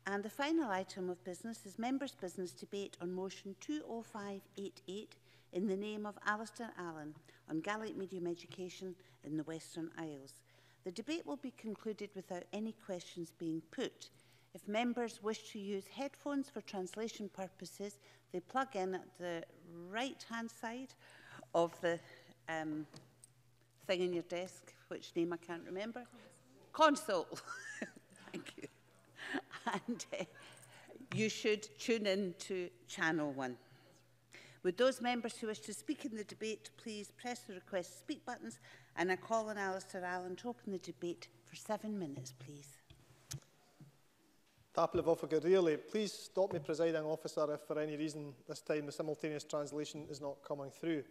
And the final item of business is members' business debate on motion 20588 in the name of Alistair Allen on Gaelic-medium education in the Western Isles. The debate will be concluded without any questions being put. If members wish to use headphones for translation purposes, they plug in at the right-hand side of the thing on your desk, which name I can't remember. Console. Thank you. And you should tune in to Channel 1. Would those members who wish to speak in the debate please press the request to speak buttons, and I call on Alistair Allen to open the debate for 7 minutes, please. Please stop me, presiding officer, if for any reason this time the simultaneous translation is not coming through.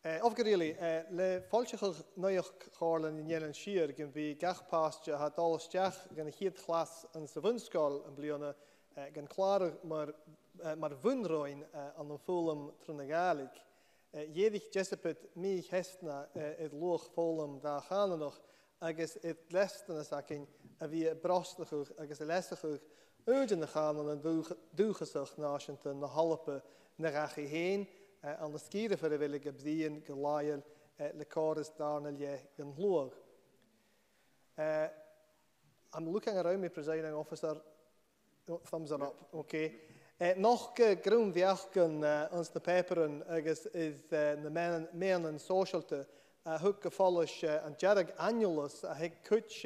Le fáilteach nuach cháirlan in Yelan Shir gin bhí gach páiste ha dálasteach gan chiad chlas an sa bhunscáil an bliana gan clár mar bhunróin an an fólam trúna Gaelic. Dhéadich Jesipit mí hestna id loch fólam da chananach agus id lestannas acin a bhí brostachach agus lesachach údin na chanan an dúchasach náisianta na halappe na gachi héin an de skiere vir de willige bdien gelaaiel le choris darnelje in loog. I'm looking around me, presiding officer. Oh, thumbs are up. Okay. Nog groen viachken ons de peperen agus is de men en socialte hoek gevallig en jarg annulus hek kutch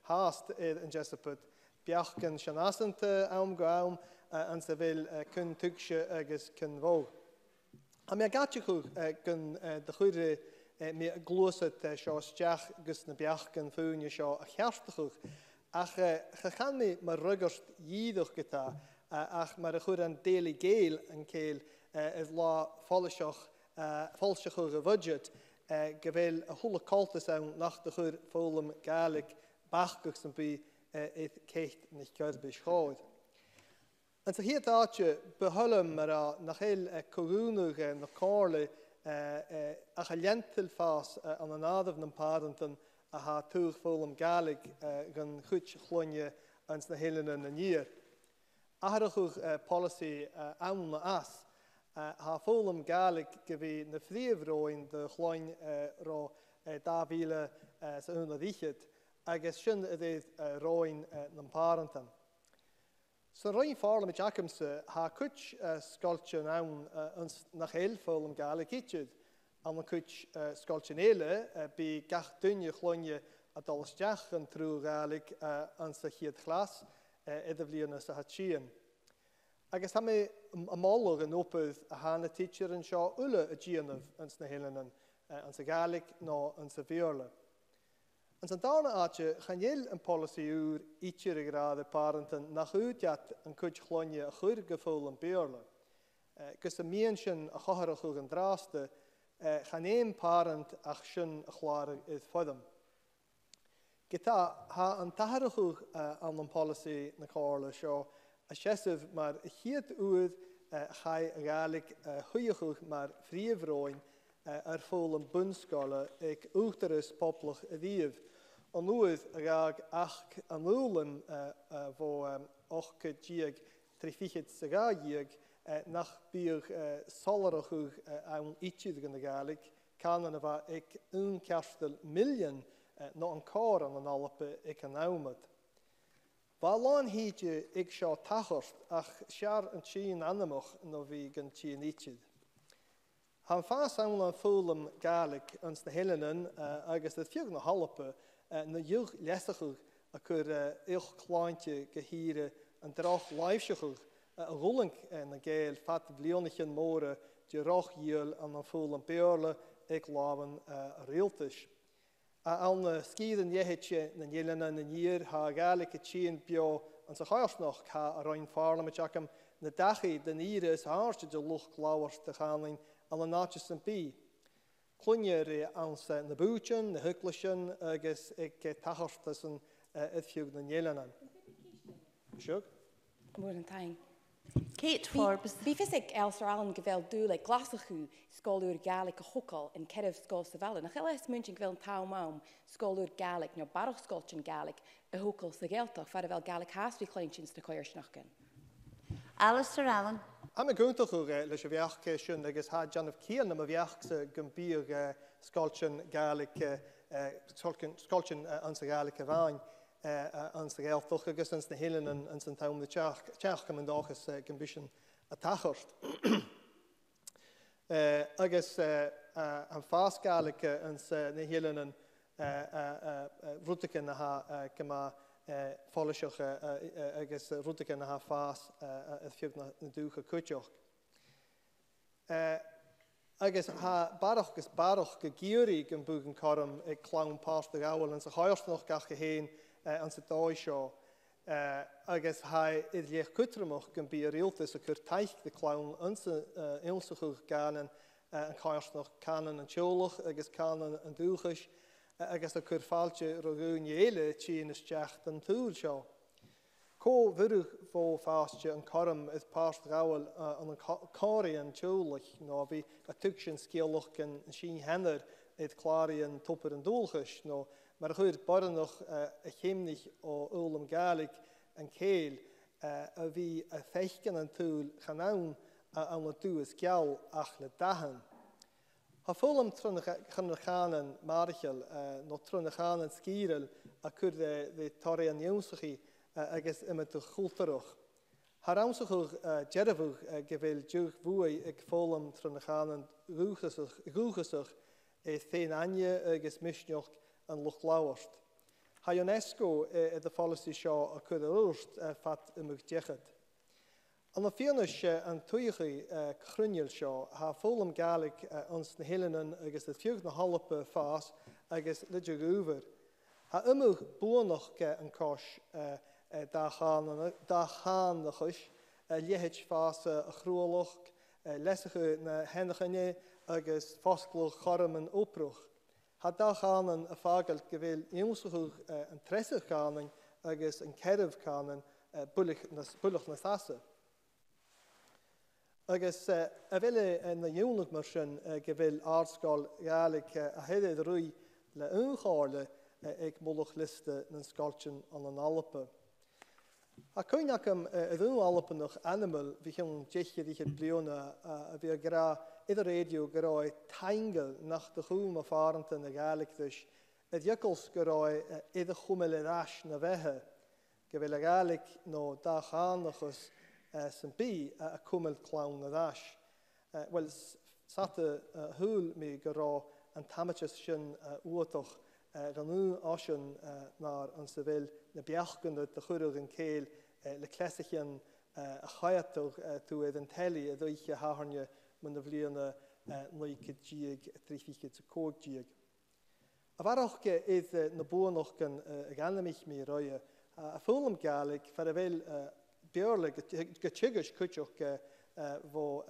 haast in Jesiput viachken shanasente aum en ze wil kun tukje agus kun woog. Am I got you gun the hood me gloset shawstjach gus na biachken foon you shaw a herstig ach gegaan me maar ruggers jiedig geta ach maar a goed an daily gale en keel is la falsche budget gewel a hulle kaltes aan nach de goed volum Gaelic bachkuks en bi it kecht niet kuit beschouwd. En so hier daadje behullum maar nach heel corunig en nach Carle a gelientel fas aan een adem en parenton a ha toeg volum Gaelic gan goed glonje ans na helen en een jaar. Aardig policy aan na as ha volum Gaelic gewe na vrievroin de gloin ro davile se hun richet agus sin het is roin na parenton. So roin farle met Jacobse ha kutch sculpture naun ons nach heel volum Gaelic itjud an kutch sculpture nele bi gach dunje glonje at alles jachen tru Gaelic an se hiet glas edevliene se hat chien. Agus ha me amalog en opus a hane teacher en sha ulle a gianov ans na helenen an se Gaelic no an se veerle. En zijn daarna aatje gaan heel een policy uur ietsje grade parenten nach uitjat een kutch glonje a goede gevoel en beurle. Kus de mensen a gaharig en draaste gaan een parent ach shun a glare is fodem. Gita ha een taharig aan een policy na Carle show a chessive maar hiet uit gai Gaelic goeie maar vrije vroin vol een bunskale ik uchteris popelig dief. En nu is graag ach anulen voor ochke jieg trifichet segajieg nach bier solerig aan ietsje in de Gaelic kan waar ik een kerstel miljoen nog een koor aan een alpe ik een nauwmet. Waarom heet je ik zou tachert ach schaar een chien aanemach nog wie een chien ietsje. Han fas aan volum Gaelic ons de helenen agus het vier nog halpe na jeugd lestiger a kur heel kleintje gehieren en draag lijfschiger een rolling en een geel fat vlionchen moren die roch jul aan een volum beurle ik laven reeltisch. Aan skieden jehetje en jelenen en hier ha Gaelic chien bio en zich haast nog ha rein farle met jakem na dachi de nieren is haartje de lucht klauwers te gaan aan de naadjes en pie. Klunje aan de bootjen, de hukkelchen, agus ik tachers tussen het vuur en jelenen. Sjoek? More than time. Kate Forbes. Bí fisig Elster Allen gevel dúla glasachu scoúr Gaelic a hocal in Kedh Scol Savella. Nach Elis Munching gevel Taumam scoúr Gaelic no barach scolchin Gaelic a hocal sa Geltach fadavel Gaelic hasri kleinchins na coirsnachen. Alistair Allen. Am gúntaach leis a bheach sin agus há Janmh Cían am a bheach sa gambír scolchin Gaelic scolchin an sa Gaelic a bhain an sa Geltach agus an na héilen an san taim na teach am an dáchas gambísin a tachart. Agus an fás Gaelic an sa na héilen an rútacha na ha gama fáiseach agus rútacha na ha fás a fiúg na dúcha cúteach. Agus ha barach go géirí gan búgan carm ag clán pást a gáil an sa háirsnach gach go héin an sa dáid seo. Agus ha iad léach cutramach gan bí a réaltas a chur taich de clán an sa ilsachuch ganan an cháirsnach canan an teolach agus canan an dúchas agus a chur fáilte rogún éile tíon isteach an túil seo. Có bhuirug fó fáiste an carm is pást gáil an cáirí an teolach nó bhí a tuig sin scéalach an sin henar iad chláirí an tupar an dúlchas nó mar a chuir baranach a chéimnich ó úlam Gaelic an céil a bhí a feichgan an túil chanán an le dúas geall ach le dahan. Ha fólam trúnachánan marachal nó trúnachánan scíral a chur de tarí an jónsachaí agus imime tú chultarach. Ha ramsachuch jeirefúch go bhfuil dúch bhuaí ag fólam trúnachánan gúchasach féin aine agus misneoch an luch láhast. Ha UNESCO i de policy seo a chur a rúst fat imime dechad. An na fianais an tuichaí chruniil seo, ha fólam Gaelic ans na héilean agus a fiúg na hallapa fás agus lidir gúver. Ha imime buanach an cos da cháannachis, léhéid fás a chrúalach, lesachu na henachine agus foscloch chorm an ópruch. Ha da chánan a fágalt go bhfuil iomsachuch an tresach chánan agus an ceirimh chánan bullach na sasa. Agus a bhile na dúnach mar sin go bhfuil árscáil Gaelic a heidir rúi le úncháile ag mulach liste na scaltin an an alpa. A chuineach am a dún alpanach animal bhí an deich bliona a bhí gra idir réidiú go ráid taingal nach de chuúm a fáranta na Gaelictis a dheicils go ráid idir chumeile ras na bheitthe go bhfuil a Gaelic nó dá cháannachas san bí a cumil clán na ras. Well, sata húil mé go rá an tamaite sin uatoch ranú ásin nar an sa bhfuil na beachganda de chuireach an céil le cléisichan a chaiatoch tú iad an teili a dúiche háthne man na bbliana 9-3-5-2. A bharachge iad na buanach gan a ganamich mé roie a fólam Gaelic fer a bhfuil beorla go tuigeis cuiteach bó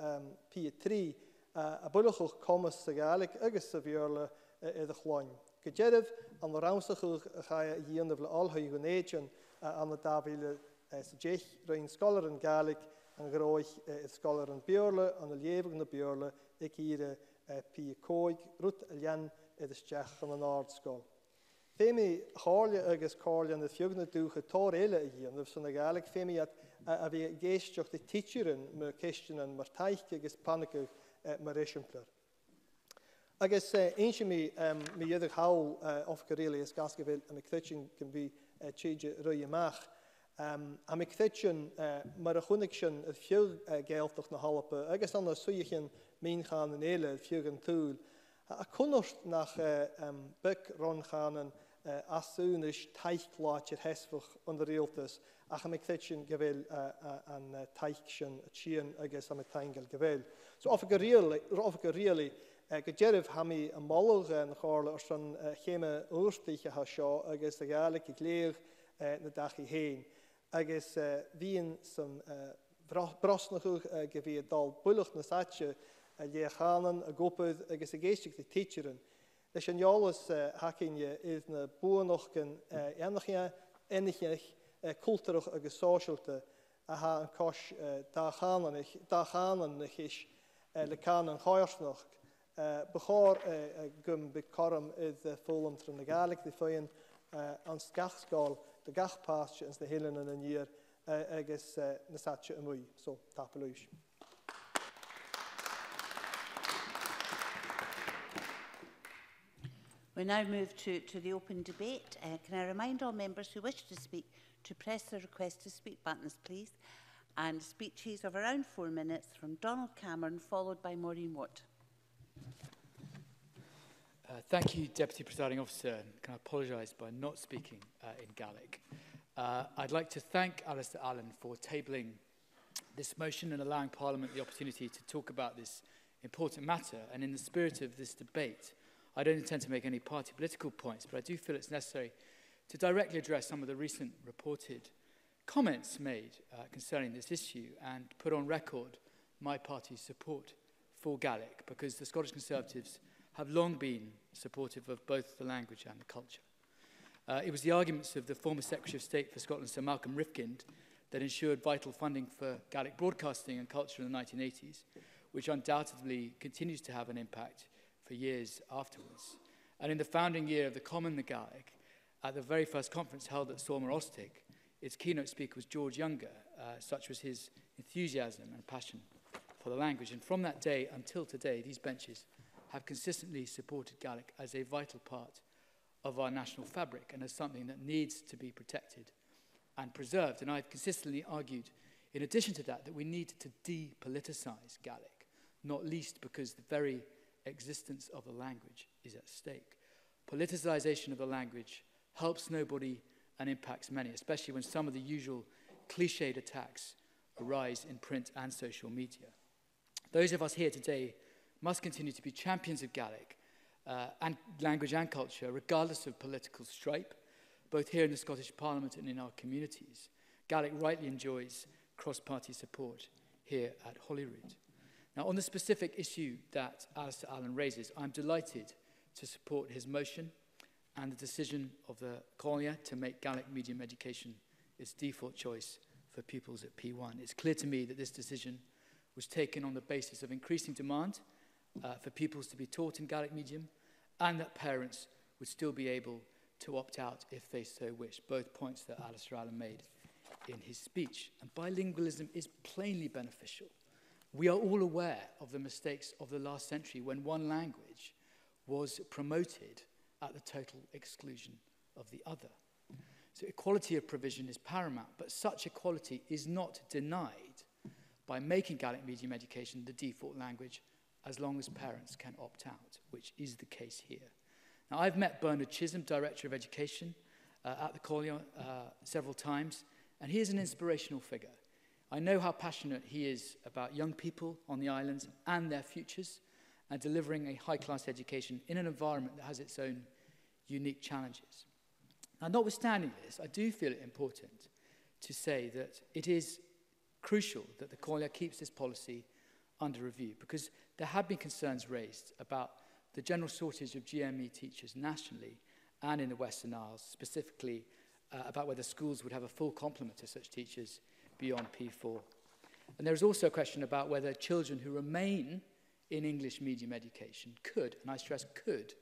P3 a bullachach commas sa Gaelic agus sa bheorla iad a chláin. Go deireadh an ramsachuch a cha dhéanamh le althaí go néidean an na dábhíle sa deich roi'n scolar an Gaelic an gráich scolar an beorla an na léomh na beorla ag íre P2 rút a lean isteach an an ardscoil. Féimi cháirle agus cáirle na fiúgna dúcha tóir éile a dhéanamh san na Gaelic féimi a bhí géisteach de teacherin mar ceistean mar taiche agus panacach mar éisimplar. Agus einse mi idir hawl of goréli is gas go bhfuil am icthitin gan bhí tríide roi amach. Am icthitin mar a chunig sin a fiúg géaltach na hallapa agus an a suíchin mínchan an éile fiúg an túl. A connort nach buc ronchánan asúnis teichláitir hesfach an réaltas ach am icthitin go bhfuil an teich sin a tían agus am taingal go bhfuil. So of go réali go deireadh haimi a molach na chála ar san chéime úrstaithe ha seo agus a Gaelic I léir na dachi héin. Agus bhíon san brosnachuch go bhí dal bullach na saite a léchanan a gopad agus a géisteach de teacherin. Leis an jálas hacinne is na buanachgan enachine cultúrach agus sóisialta a ha an cos da chanan na chis le can an choirsnach bechor gum be corm is fólum tron na Gaelic di foin an skachsgal de gachpastje ins na hillen an year agus na satje amui so tapelush. We now move to the open debate. Can I remind all members who wish to speak to press the request to speak buttons, please? And speeches of around 4 minutes from Donald Cameron, followed by Maureen Watt. Thank you, Deputy Presiding Officer. Can I apologise by not speaking in Gaelic? I'd like to thank Alistair Allen for tabling this motion and allowing Parliament the opportunity to talk about this important matter. And in the spirit of this debate, I don't intend to make any party political points, but I do feel it's necessary to directly address some of the recent reported comments made concerning this issue and put on record my party's support for Gaelic, because the Scottish Conservatives have long been supportive of both the language and the culture. It was the arguments of the former Secretary of State for Scotland, Sir Malcolm Rifkind, that ensured vital funding for Gaelic broadcasting and culture in the 1980s, which undoubtedly continues to have an impact for years afterwards. And in the founding year of the Common na Gaelic, at the very first conference held at Solmer Ostig, its keynote speaker was George Younger. Such was his enthusiasm and passion for the language. And from that day until today, these benches have consistently supported Gaelic as a vital part of our national fabric and as something that needs to be protected and preserved. And I've consistently argued, in addition to that, that we need to depoliticise Gaelic, not least because the very existence of the language is at stake. Politicisation of the language helps nobody and impacts many, especially when some of the usual cliched attacks arise in print and social media. Those of us here today must continue to be champions of Gaelic and language and culture, regardless of political stripe, both here in the Scottish Parliament and in our communities. Gaelic rightly enjoys cross-party support here at Holyrood. Now, on the specific issue that Alistair Allen raises, I'm delighted to support his motion and the decision of the Collier to make Gaelic-medium education its default choice for pupils at P1. It's clear to me that this decision was taken on the basis of increasing demand for pupils to be taught in Gaelic medium, and that parents would still be able to opt out if they so wish, both points that Alistair Allen made in his speech. And bilingualism is plainly beneficial. We are all aware of the mistakes of the last century when one language was promoted at the total exclusion of the other. So equality of provision is paramount, but such equality is not denied by making Gaelic medium education the default language as long as parents can opt out, which is the case here. Now, I've met Bernard Chisholm, Director of Education at the Collier several times, and he is an inspirational figure. I know how passionate he is about young people on the islands and their futures and delivering a high-class education in an environment that has its own unique challenges. Now, notwithstanding this, I do feel it important to say that it is crucial that the Collier keeps this policy under review, because there have been concerns raised about the general shortage of GME teachers nationally and in the Western Isles, specifically about whether schools would have a full complement of such teachers beyond P4. And there is also a question about whether children who remain in English medium education could, and I stress could,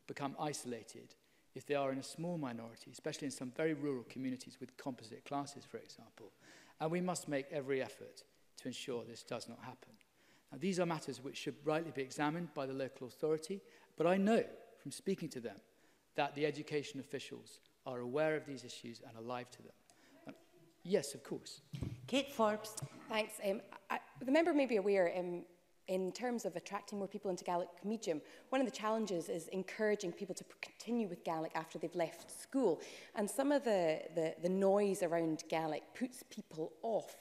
become isolated if they are in a small minority, especially in some very rural communities with composite classes, for example. And we must make every effort to ensure this does not happen. Now, these are matters which should rightly be examined by the local authority, but I know from speaking to them that the education officials are aware of these issues and alive to them. Yes, of course. Kate Forbes. Thanks. The member may be aware, in terms of attracting more people into Gaelic medium, one of the challenges is encouraging people to continue with Gaelic after they've left school. And some of the noise around Gaelic puts people off.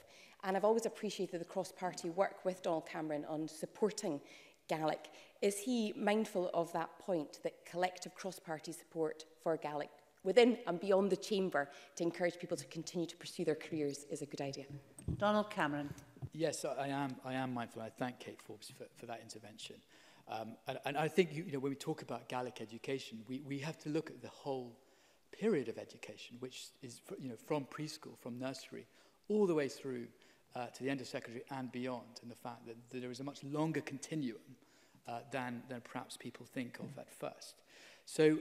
And I've always appreciated the cross-party work with Donald Cameron on supporting Gaelic. Is he mindful of that point, that collective cross-party support for Gaelic within and beyond the chamber to encourage people to continue to pursue their careers is a good idea? Donald Cameron. Yes, I am mindful. I thank Kate Forbes for that intervention. And I think when we talk about Gaelic education, we have to look at the whole period of education, which is from preschool, from nursery, all the way through to the end of secondary and beyond, and the fact that there is a much longer continuum than perhaps people think of at first. So,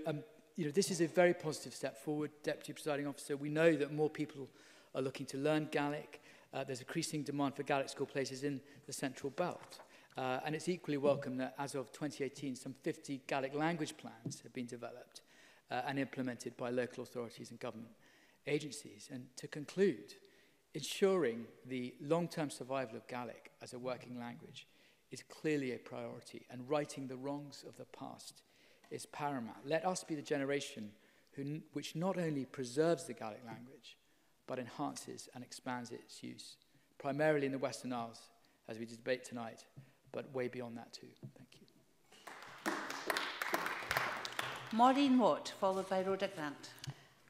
this is a very positive step forward, Deputy Presiding Officer. We know that more people are looking to learn Gaelic. There's increasing demand for Gaelic school places in the Central Belt. And it's equally welcome that as of 2018, some 50 Gaelic language plans have been developed and implemented by local authorities and government agencies. And to conclude, ensuring the long-term survival of Gaelic as a working language is clearly a priority, and righting the wrongs of the past is paramount. Let us be the generation which not only preserves the Gaelic language, but enhances and expands its use, primarily in the Western Isles, as we debate tonight, but way beyond that too. Thank you. Maureen Watt, followed by Rhoda Grant.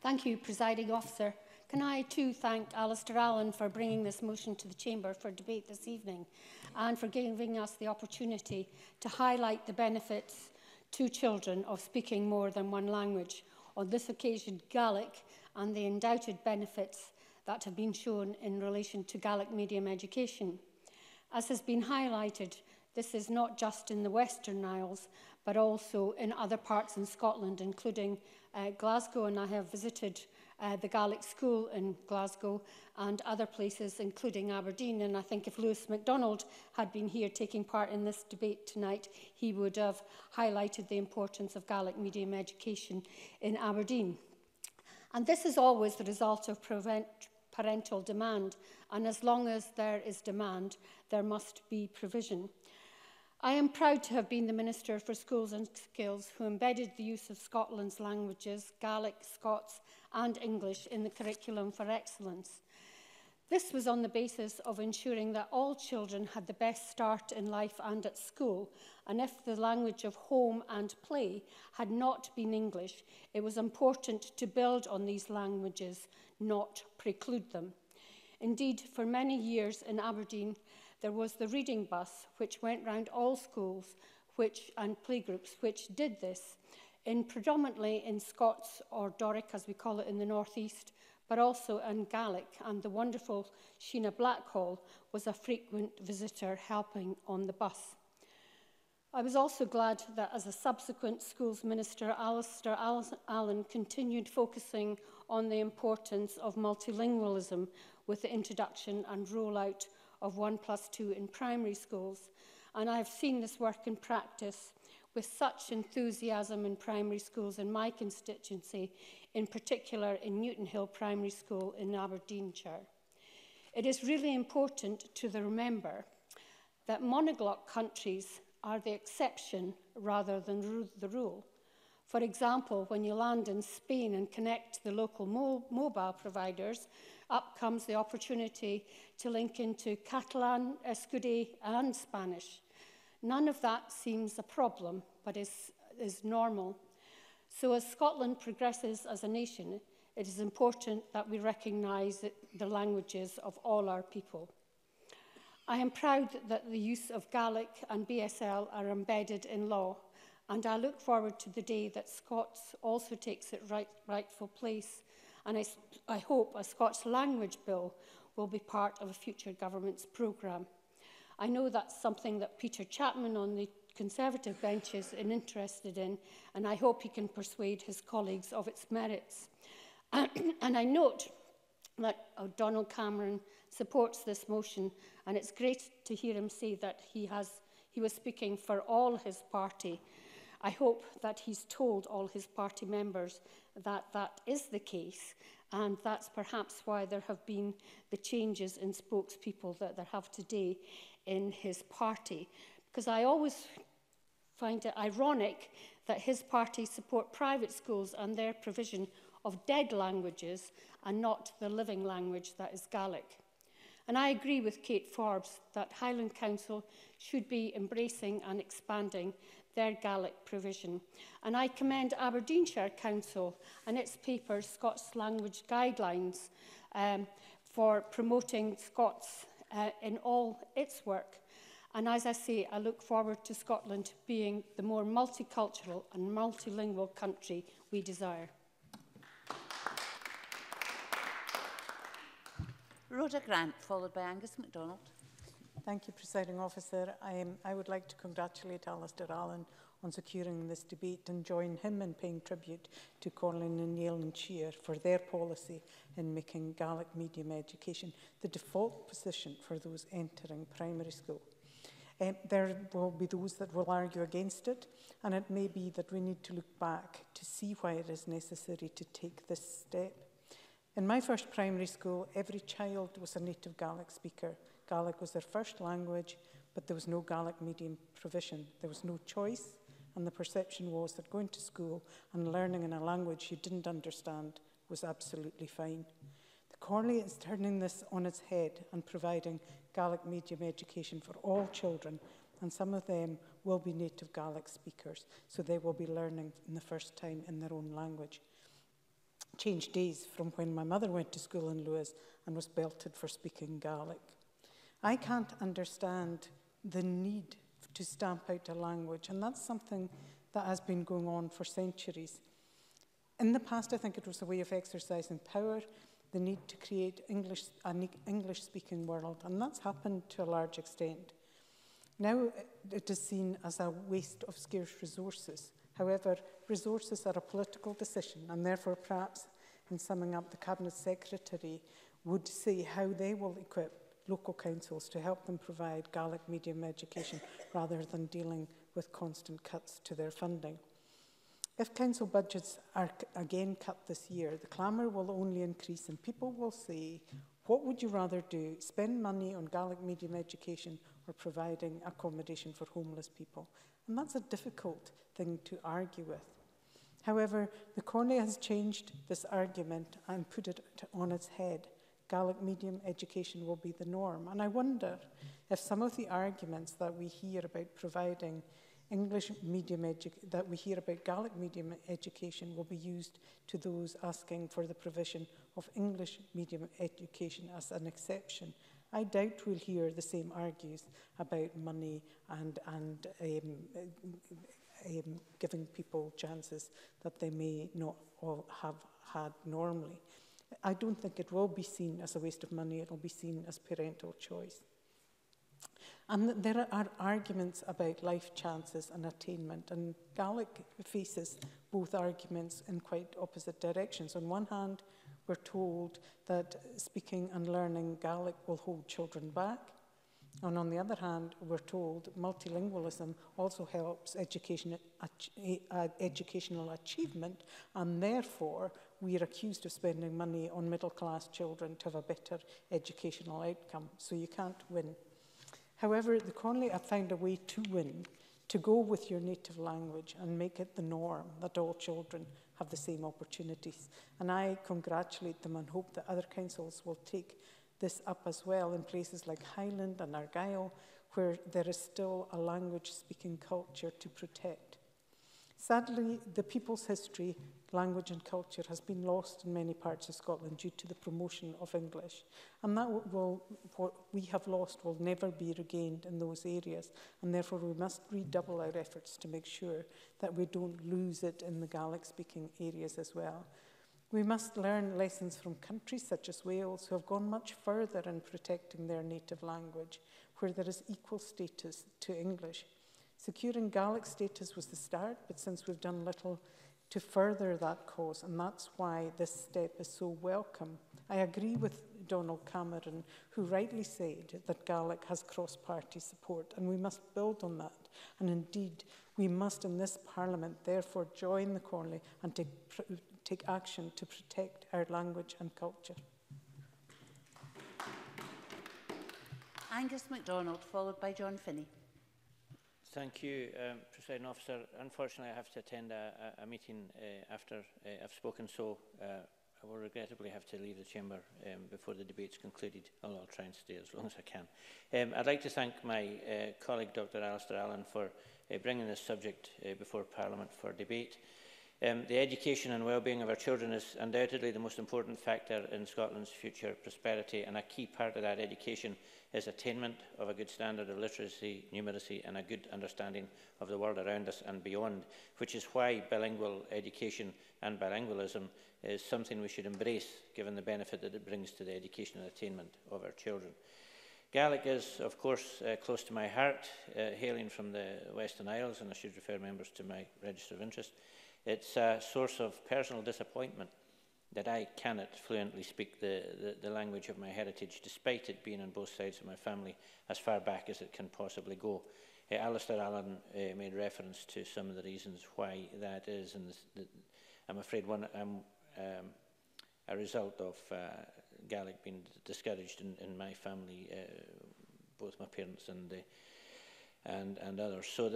Thank you, Presiding Officer. Can I too thank Alistair Allen for bringing this motion to the Chamber for debate this evening, and for giving us the opportunity to highlight the benefits to children of speaking more than one language, on this occasion Gaelic, and the undoubted benefits that have been shown in relation to Gaelic-medium education. As has been highlighted, this is not just in the Western Isles, but also in other parts in Scotland, including Glasgow, and I have visited the Gaelic school in Glasgow and other places, including Aberdeen. And I think if Lewis MacDonald had been here taking part in this debate tonight, he would have highlighted the importance of Gaelic medium education in Aberdeen. And this is always the result of parental demand, and as long as there is demand, there must be provision. I am proud to have been the Minister for Schools and Skills who embedded the use of Scotland's languages, Gaelic, Scots and English, in the curriculum for excellence. This was on the basis of ensuring that all children had the best start in life and at school, and if the language of home and play had not been English, it was important to build on these languages, not preclude them. Indeed, for many years in Aberdeen, there was the reading bus, which went round all schools and playgroups, which did this, predominantly in Scots, or Doric as we call it in the northeast, but also in Gaelic, and the wonderful Sheena Blackhall was a frequent visitor helping on the bus. I was also glad that as a subsequent schools minister, Alistair Allen continued focusing on the importance of multilingualism with the introduction and rollout of 1+2 in primary schools. And I have seen this work in practice with such enthusiasm in primary schools in my constituency, in particular in Newton Hill Primary School in Aberdeenshire. It is really important to remember that monoglot countries are the exception rather than the rule. For example, when you land in Spain and connect to the local mobile providers, up comes the opportunity to link into Catalan, Escudé and Spanish. None of that seems a problem, but is normal. So as Scotland progresses as a nation, it is important that we recognise the languages of all our people. I am proud that the use of Gaelic and BSL are embedded in law, and I look forward to the day that Scots also takes its rightful place, and I hope a Scots language bill will be part of a future government's programme. I know that's something that Peter Chapman on the Conservative bench is interested in, and I hope he can persuade his colleagues of its merits. And I note that Donald Cameron supports this motion, and it's great to hear him say that he was speaking for all his party. I hope that he's told all his party members that that is the case, and that's perhaps why there have been the changes in spokespeople that there have today in his party. Because I always find it ironic that his party support private schools and their provision of dead languages and not the living language that is Gaelic. And I agree with Kate Forbes that Highland Council should be embracing and expanding their Gaelic provision. And I commend Aberdeenshire Council and its paper, Scots Language Guidelines, for promoting Scots in all its work. And as I say, I look forward to Scotland being the more multicultural and multilingual country we desire. Rhoda Grant, followed by Angus MacDonald. Thank you, Presiding Officer. I would like to congratulate Alistair Allen on securing this debate and join him in paying tribute to Corlin and Yale and Shear for their policy in making Gaelic medium education the default position for those entering primary school. There will be those that will argue against it, and it may be that we need to look back to see why it is necessary to take this step. In my first primary school, every child was a native Gaelic speaker. Gaelic was their first language, but there was no Gaelic medium provision. There was no choice, and the perception was that going to school and learning in a language you didn't understand was absolutely fine. The Corley is turning this on its head and providing Gaelic medium education for all children, and some of them will be native Gaelic speakers, so they will be learning in the first time in their own language. Changed days from when my mother went to school in Lewis and was belted for speaking Gaelic. I can't understand the need to stamp out a language, and that's something that has been going on for centuries. In the past, I think it was a way of exercising power, the need to create an English-speaking world, and that's happened to a large extent. Now it is seen as a waste of scarce resources. However, resources are a political decision, and therefore perhaps, in summing up, the Cabinet Secretary would say how they will equip local councils to help them provide Gaelic medium education rather than dealing with constant cuts to their funding. If council budgets are again cut this year, the clamour will only increase and people will say, what would you rather do, spend money on Gaelic medium education or providing accommodation for homeless people? And that's a difficult thing to argue with. However, the Corley has changed this argument and put it on its head. Gaelic medium education will be the norm. And I wonder if some of the arguments that we hear about providing English medium that we hear about Gaelic medium education will be used to those asking for the provision of English medium education as an exception. I doubt we'll hear the same argues about money and giving people chances that they may not all have had normally. I don't think it will be seen as a waste of money, it will be seen as parental choice. And there are arguments about life chances and attainment, and Gaelic faces both arguments in quite opposite directions. On one hand, we're told that speaking and learning Gaelic will hold children back, and on the other hand, we're told multilingualism also helps educational achievement, and therefore we are accused of spending money on middle-class children to have a better educational outcome, so you can't win. However, the Conley have found a way to win, to go with your native language and make it the norm that all children have the same opportunities. And I congratulate them and hope that other councils will take this up as well in places like Highland and Argyll, where there is still a language-speaking culture to protect. Sadly, the people's history, language and culture has been lost in many parts of Scotland due to the promotion of English. And that what we have lost will never be regained in those areas. And therefore we must redouble our efforts to make sure that we don't lose it in the Gaelic-speaking areas as well. We must learn lessons from countries such as Wales, who have gone much further in protecting their native language, where there is equal status to English. Securing Gaelic status was the start, but since we've done little to further that cause, and that's why this step is so welcome. I agree with Donald Cameron, who rightly said that Gaelic has cross-party support, and we must build on that. And indeed, we must in this Parliament therefore join the Corley and take action to protect our language and culture. Angus MacDonald, followed by John Finney. Thank you, Presiding Officer. Unfortunately, I have to attend a meeting after I've spoken, so I will regrettably have to leave the chamber before the debate's concluded, although I'll try and stay as long as I can. I'd like to thank my colleague, Dr. Alistair Allen, for bringing this subject before Parliament for debate. The education and well-being of our children is undoubtedly the most important factor in Scotland's future prosperity, and a key part of that education is attainment of a good standard of literacy, numeracy, and a good understanding of the world around us and beyond, which is why bilingual education and bilingualism is something we should embrace, given the benefit that it brings to the education and attainment of our children. Gaelic is, of course, close to my heart, hailing from the Western Isles, and I should refer members to my register of interest. It's a source of personal disappointment that I cannot fluently speak the language of my heritage, despite it being on both sides of my family as far back as it can possibly go. Alistair Allen made reference to some of the reasons why that is, and I'm afraid a result of Gaelic being discouraged in my family, both my parents and others. So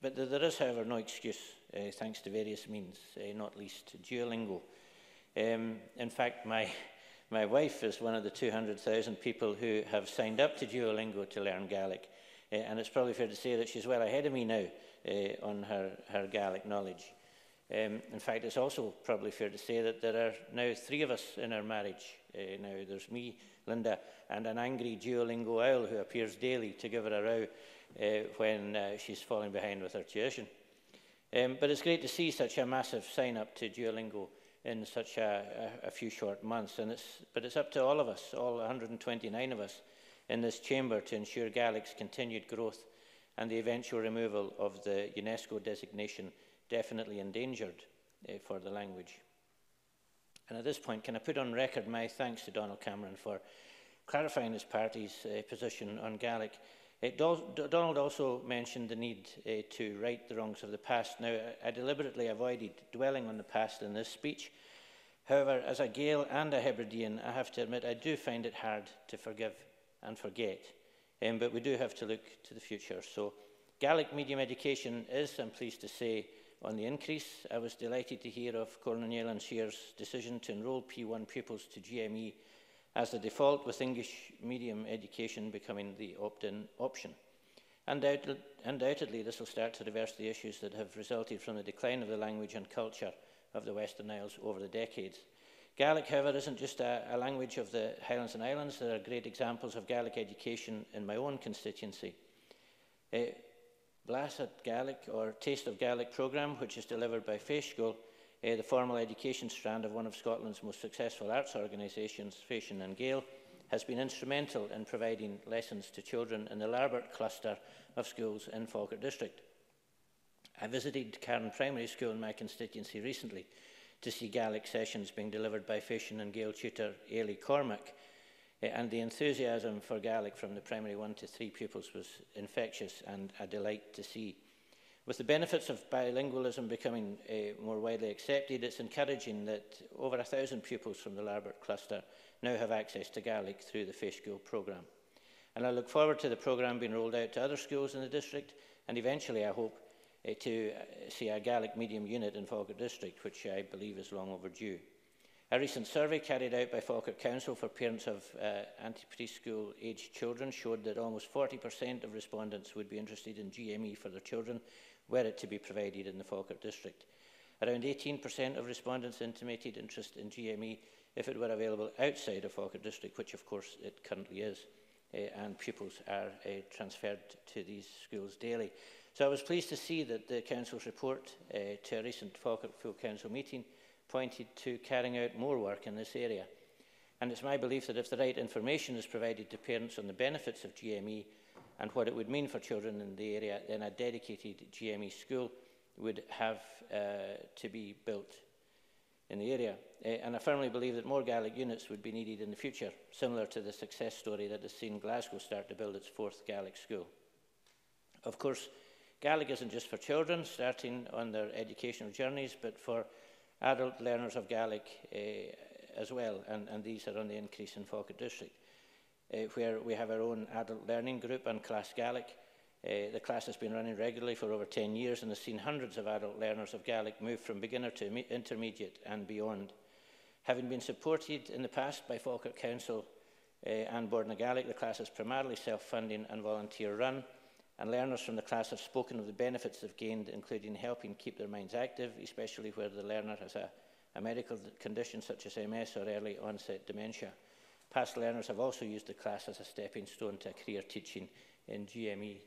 but there is, however, no excuse, thanks to various means, not least Duolingo. In fact, my wife is one of the 200,000 people who have signed up to Duolingo to learn Gaelic, and it's probably fair to say that she's well ahead of me now on her Gaelic knowledge. In fact, it's also probably fair to say that there are now 3 of us in our marriage. Now, there's me, Linda, and an angry Duolingo owl who appears daily to give her a row when she's falling behind with her tuition. But it's great to see such a massive sign-up to Duolingo in such a few short months. But it's up to all of us, all 129 of us in this chamber, to ensure Gaelic's continued growth and the eventual removal of the UNESCO designation definitely endangered for the language. And at this point, can I put on record my thanks to Donald Cameron for clarifying his party's position on Gaelic. Donald also mentioned the need to right the wrongs of the past. Now, I deliberately avoided dwelling on the past in this speech. However, as a Gael and a Hebridean, I have to admit I do find it hard to forgive and forget. But we do have to look to the future. So Gaelic-medium education is, I'm pleased to say, on the increase. I was delighted to hear of Corlin and Shear's decision to enrol P1 pupils to GME as the default, with English medium education becoming the opt-in option. Undoubtedly, this will start to reverse the issues that have resulted from the decline of the language and culture of the Western Isles over the decades. Gaelic, however, isn't just a language of the Highlands and Islands. There are great examples of Gaelic education in my own constituency. Blasted Gaelic, or Taste of Gaelic programme, which is delivered by Fèis School, the formal education strand of one of Scotland's most successful arts organisations, Fèis and Gael, has been instrumental in providing lessons to children in the Larbert cluster of schools in Falkirk District. I visited Cairn Primary School in my constituency recently to see Gaelic sessions being delivered by Fèis and Gael tutor Ailey Cormac, and the enthusiasm for Gaelic from the primary 1 to 3 pupils was infectious and a delight to see. With the benefits of bilingualism becoming more widely accepted, it's encouraging that over 1,000 pupils from the Larbert cluster now have access to Gaelic through the Fèis School programme. And I look forward to the programme being rolled out to other schools in the district, and eventually I hope to see a Gaelic medium unit in Falkirk District, which I believe is long overdue. A recent survey carried out by Falkirk Council for parents of anti-preschool aged children showed that almost 40% of respondents would be interested in GME for their children were it to be provided in the Falkirk District. Around 18% of respondents intimated interest in GME if it were available outside of Falkirk District, which of course it currently is, and pupils are transferred to these schools daily. So I was pleased to see that the Council's report to a recent Falkirk Full Council meeting pointed to carrying out more work in this area. And it's my belief that if the right information is provided to parents on the benefits of GME and what it would mean for children in the area, then a dedicated GME school would have to be built in the area. And I firmly believe that more Gaelic units would be needed in the future, similar to the success story that has seen Glasgow start to build its 4th Gaelic school. Of course, Gaelic isn't just for children starting on their educational journeys, but for adult learners of Gaelic as well, and these are on the increase in Falkirk District, where we have our own adult learning group and Class Gaelic. The class has been running regularly for over 10 years and has seen hundreds of adult learners of Gaelic move from beginner to intermediate and beyond. Having been supported in the past by Falkirk Council and Bordna Gaelic, the class is primarily self-funding and volunteer run, and learners from the class have spoken of the benefits they've gained, including helping keep their minds active, especially where the learner has a medical condition such as MS or early onset dementia. Past learners have also used the class as a stepping stone to career teaching in GME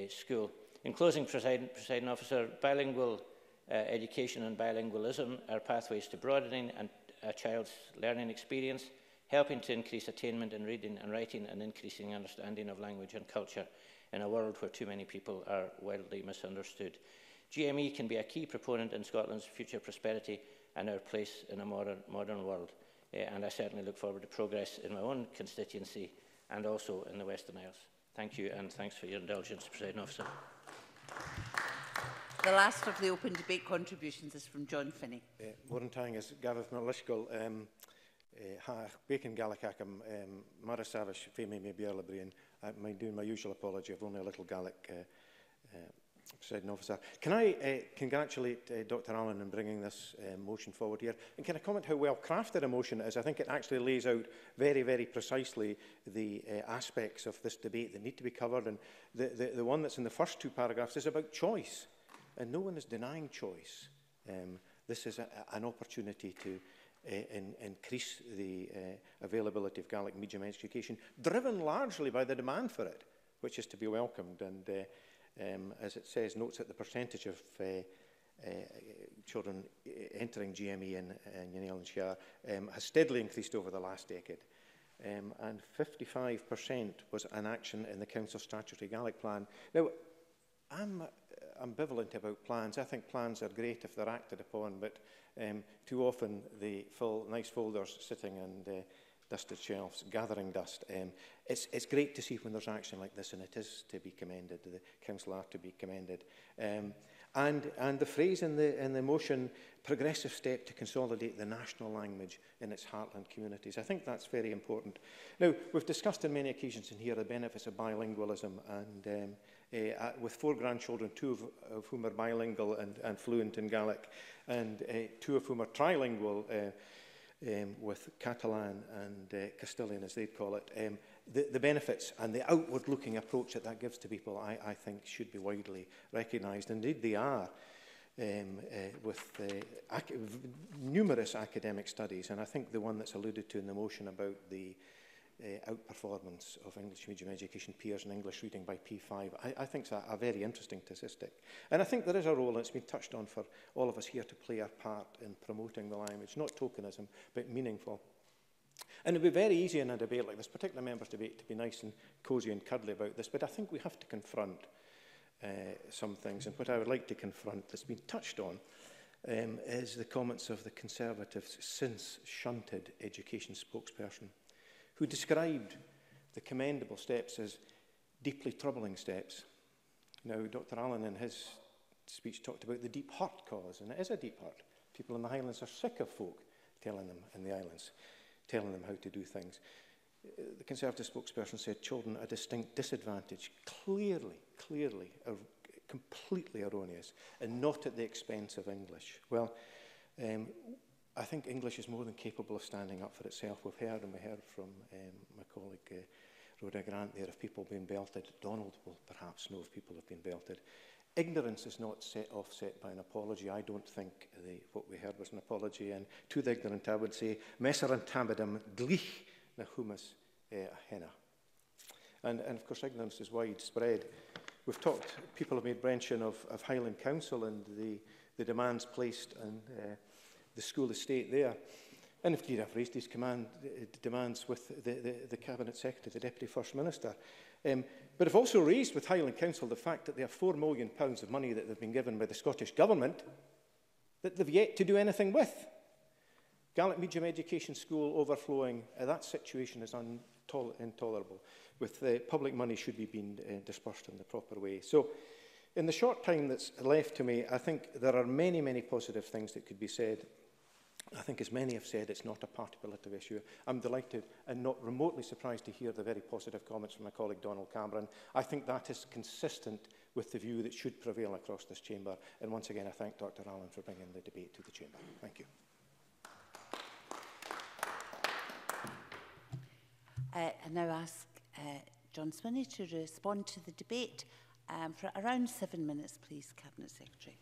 school. In closing, Presiding Officer, bilingual education and bilingualism are pathways to broadening a child's learning experience, helping to increase attainment in reading and writing and increasing understanding of language and culture in a world where too many people are wildly misunderstood. GME can be a key proponent in Scotland's future prosperity and our place in a modern world. And I certainly look forward to progress in my own constituency and also in the Western Isles. Thank you, and thanks for your indulgence, Presiding Officer. The last of the open debate contributions is from John Finney. Morning is Gareth Malishgal. Bacon Gaelic-acum, Mara Savish, Femi me Bierla Brian. I'm doing my usual apology. I've only a little Gaelic Presiding Officer. Can I congratulate Dr Allen in bringing this motion forward here? And can I comment how well crafted a motion it is? I think it actually lays out very, very precisely the aspects of this debate that need to be covered. And the one that's in the first two paragraphs is about choice. And no one is denying choice. This is an opportunity to increase the availability of Gaelic medium education, driven largely by the demand for it, which is to be welcomed. And as it says, notes that the percentage of children entering GME in Uniel and Shire has steadily increased over the last decade. And 55% was an action in the Council Statutory Gaelic Plan. Now, I'm ambivalent about plans. I think plans are great if they're acted upon, but too often the nice folders sitting and dusted shelves, gathering dust. It's great to see when there's action like this, and it is to be commended. The Council are to be commended. And the phrase in the motion, progressive step to consolidate the national language in its heartland communities. I think that's very important. Now, we've discussed on many occasions in here the benefits of bilingualism, and with 4 grandchildren, 2 of whom are bilingual and fluent in Gaelic, and 2 of whom are trilingual with Catalan and Castilian, as they'd call it. The benefits and the outward-looking approach that gives to people, I think, should be widely recognised. Indeed, they are, with numerous academic studies. And I think the one that's alluded to in the motion about the outperformance of English medium education peers in English reading by P5, I think it's a very interesting statistic. And I think there is a role, and it's been touched on, for all of us here to play our part in promoting the language, not tokenism, but meaningful. And it would be very easy in a debate like this, particularly a members' debate, to be nice and cosy and cuddly about this, but I think we have to confront some things. And what I would like to confront that's been touched on is the comments of the Conservatives' since shunted education spokesperson, who described the commendable steps as deeply troubling steps. Now, Dr Allen in his speech talked about the deep hurt cause, and it is a deep hurt. People in the Highlands are sick of folk telling them in the islands, telling them how to do things. The Conservative spokesperson said children at a distinct disadvantage, clearly, completely erroneous, and not at the expense of English. Well, I think English is more than capable of standing up for itself. We've heard, and we heard from my colleague Rhoda Grant there, of people being belted. Donald will perhaps know if people have been belted. Ignorance is not offset by an apology. I don't think what we heard was an apology. And to the ignorant, I would say, Messer and Tabadam, glich na humus henna. And of course, ignorance is widespread. We've talked, people have made mention of Highland Council and the demands placed on the school estate there. And indeed, I've raised these demands with the Cabinet Secretary, the Deputy First Minister. But I've also raised with Highland Council the fact that they have £4 million of money that they've been given by the Scottish Government that they've yet to do anything with. Gaelic medium education school overflowing, that situation is intolerable. With public money should be being dispersed in the proper way. So, in the short time that's left to me, I think there are many, many positive things that could be said. I think, as many have said, it's not a party-political issue. I'm delighted and not remotely surprised to hear the very positive comments from my colleague Donald Cameron. I think that is consistent with the view that should prevail across this chamber. And once again, I thank Dr Allen for bringing the debate to the chamber. Thank you. I now ask John Swinney to respond to the debate. For around 7 minutes, please, Cabinet Secretary.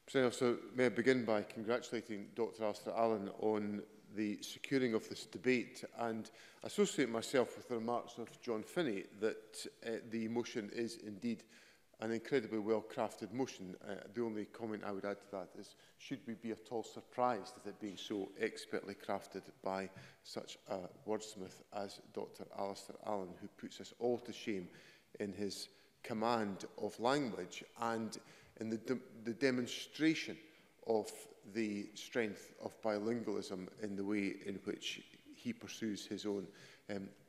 President Officer, may I begin by congratulating Dr Alistair Allen on the securing of this debate and associate myself with the remarks of John Finney that the motion is indeed an incredibly well-crafted motion. The only comment I would add to that is, should we be at all surprised at it being so expertly crafted by such a wordsmith as Dr Alistair Allen, who puts us all to shame in his command of language and in the demonstration of the strength of bilingualism in the way in which he pursues his own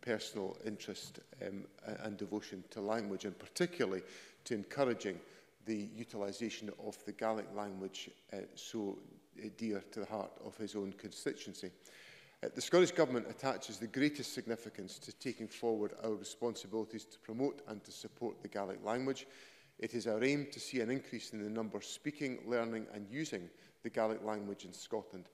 personal interest and devotion to language, and particularly to encouraging the utilisation of the Gaelic language so dear to the heart of his own constituency. The Scottish Government attaches the greatest significance to taking forward our responsibilities to promote and to support the Gaelic language. It is our aim to see an increase in the number speaking, learning and using the Gaelic language in Scotland.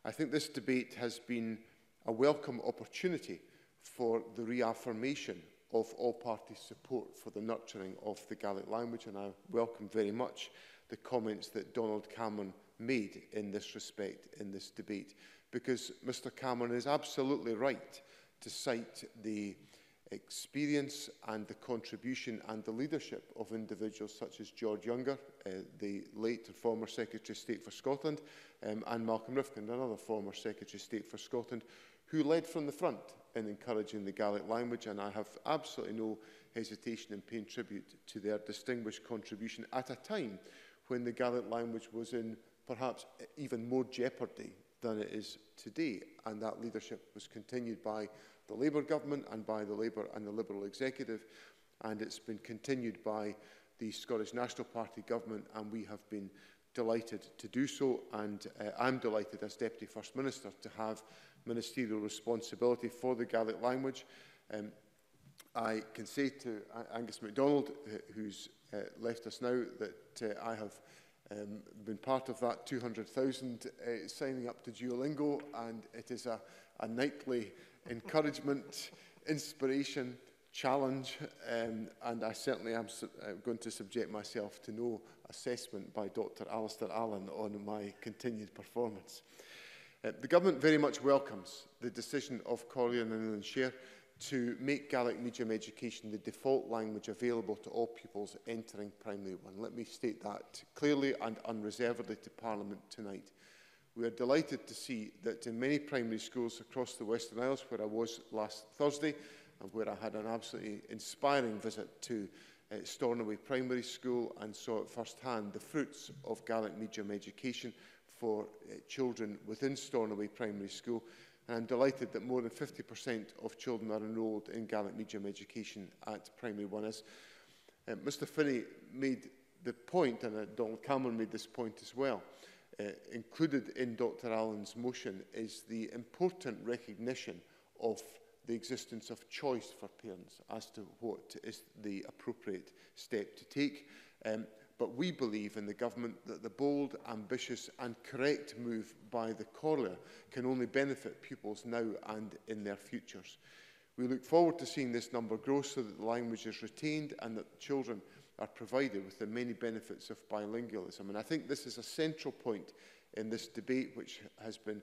I think this debate has been a welcome opportunity for the reaffirmation of all parties' support for the nurturing of the Gaelic language, and I welcome very much the comments that Donald Cameron made in this respect in this debate, because Mr Cameron is absolutely right to cite the experience and the contribution and the leadership of individuals such as George Younger, the late and former Secretary of State for Scotland, and Malcolm Rifkind, another former Secretary of State for Scotland, who led from the front in encouraging the Gaelic language, and I have absolutely no hesitation in paying tribute to their distinguished contribution at a time when the Gaelic language was in perhaps even more jeopardy than it is today, and that leadership was continued by the Labour government and by the Labour and the Liberal executive, and it's been continued by the Scottish National Party government, and we have been delighted to do so, and I'm delighted as Deputy First Minister to have ministerial responsibility for the Gaelic language. I can say to Angus MacDonald, who's left us now, that I have been part of that 200,000 signing up to Duolingo, and it is a nightly encouragement, inspiration, challenge, and I certainly am going to subject myself to no assessment by Dr Alistair Allen on my continued performance. The Government very much welcomes the decision of Corleone and Inland to make Gaelic-medium education the default language available to all pupils entering Primary 1. Let me state that clearly and unreservedly to Parliament tonight. We are delighted to see that in many primary schools across the Western Isles, where I was last Thursday, and where I had an absolutely inspiring visit to Stornoway Primary School and saw at first hand the fruits of Gaelic-medium education for children within Stornoway Primary School. And I'm delighted that more than 50% of children are enrolled in Gaelic-medium education at Primary 1. As Mr Finney made the point, and Donald Cameron made this point as well, included in Dr Allen's motion is the important recognition of the existence of choice for parents as to what is the appropriate step to take. But we believe in the Government that the bold, ambitious and correct move by the Corleone can only benefit pupils now and in their futures. We look forward to seeing this number grow so that the language is retained and that children are provided with the many benefits of bilingualism. And I think this is a central point in this debate, which has been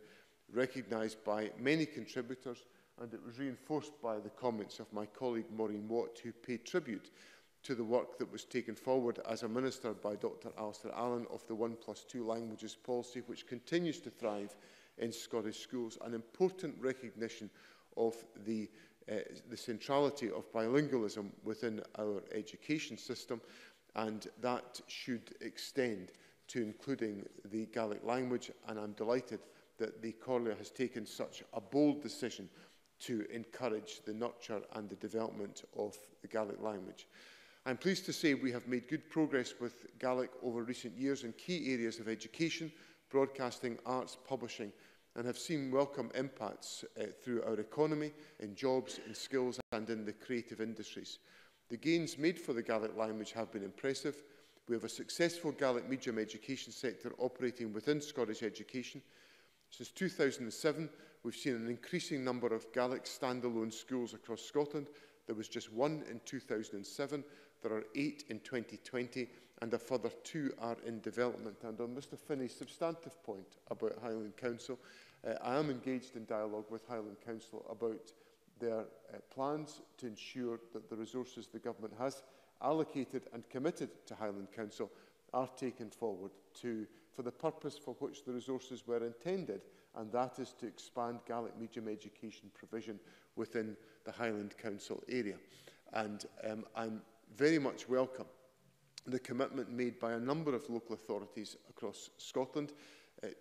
recognised by many contributors, and it was reinforced by the comments of my colleague Maureen Watt, who paid tribute to the work that was taken forward as a minister by Dr Alistair Allen of the 1+2 languages policy, which continues to thrive in Scottish schools, an important recognition of the centrality of bilingualism within our education system, and that should extend to including the Gaelic language, and I'm delighted that the Corleone has taken such a bold decision to encourage the nurture and the development of the Gaelic language. I'm pleased to say we have made good progress with Gaelic over recent years in key areas of education, broadcasting, arts, publishing, and have seen welcome impacts through our economy, in jobs, in skills and in the creative industries. The gains made for the Gaelic language have been impressive. We have a successful Gaelic-medium education sector operating within Scottish education. Since 2007, we've seen an increasing number of Gaelic standalone schools across Scotland. There was just one in 2007. There are 8 in 2020 and a further 2 are in development. And on Mr Finney's substantive point about Highland Council, I am engaged in dialogue with Highland Council about their plans to ensure that the resources the government has allocated and committed to Highland Council are taken forward for the purpose for which the resources were intended, and that is to expand Gaelic-medium education provision within the Highland Council area. And I'm very much welcome the commitment made by a number of local authorities across Scotland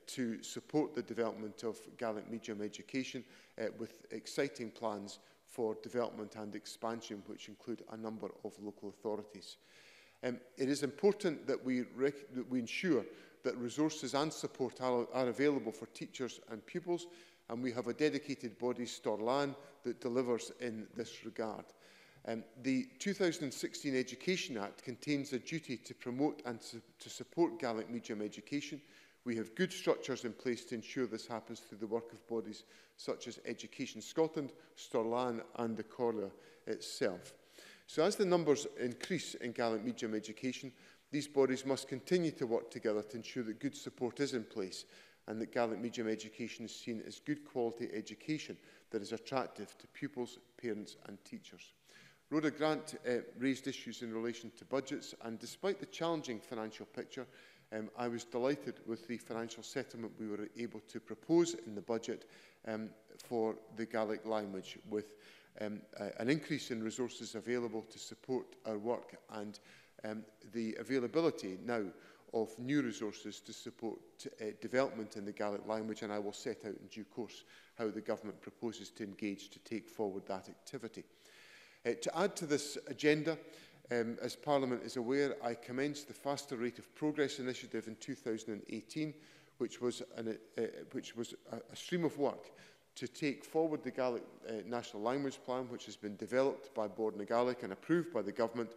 to support the development of Gaelic-medium education with exciting plans for development and expansion, which include a number of local authorities. It is important that we ensure that resources and support are available for teachers and pupils, and we have a dedicated body, Storlan, that delivers in this regard. The 2016 Education Act contains a duty to promote and to support Gaelic-medium education. We have good structures in place to ensure this happens through the work of bodies such as Education Scotland, Storlan and the Corla itself. So as the numbers increase in Gaelic-medium education, these bodies must continue to work together to ensure that good support is in place and that Gaelic-medium education is seen as good quality education that is attractive to pupils, parents and teachers. Rhoda Grant raised issues in relation to budgets, and despite the challenging financial picture, I was delighted with the financial settlement we were able to propose in the budget for the Gaelic language, with an increase in resources available to support our work and the availability now of new resources to support development in the Gaelic language, and I will set out in due course how the government proposes to engage to take forward that activity. To add to this agenda, as Parliament is aware, I commenced the Faster Rate of Progress initiative in 2018, which was a stream of work to take forward the Gaelic National Language Plan, which has been developed by Bord na Gaelic and approved by the government,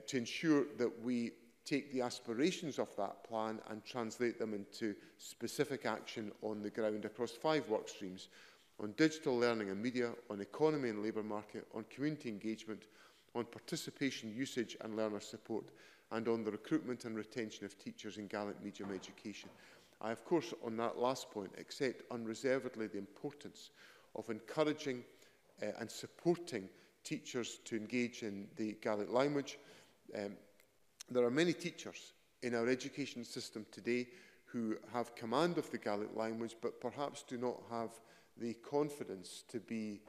to ensure that we take the aspirations of that plan and translate them into specific action on the ground across 5 work streams: on digital learning and media, on economy and labour market, on community engagement, on participation, usage and learner support, and on the recruitment and retention of teachers in Gaelic-medium education. I, of course, on that last point, accept unreservedly the importance of encouraging and supporting teachers to engage in the Gaelic language. There are many teachers in our education system today who have command of the Gaelic language, but perhaps do not have the confidence to be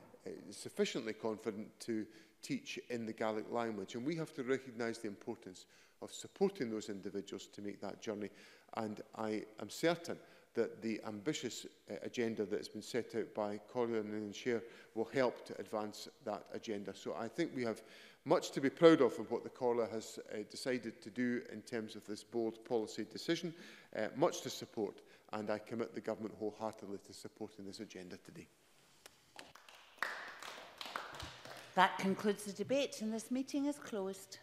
sufficiently confident to teach in the Gaelic language. And we have to recognise the importance of supporting those individuals to make that journey. And I am certain that the ambitious agenda that has been set out by Corla and Share will help to advance that agenda. So I think we have much to be proud of what the Corla has decided to do in terms of this bold policy decision, much to support, and I commit the government wholeheartedly to supporting this agenda today. That concludes the debate, and this meeting is closed.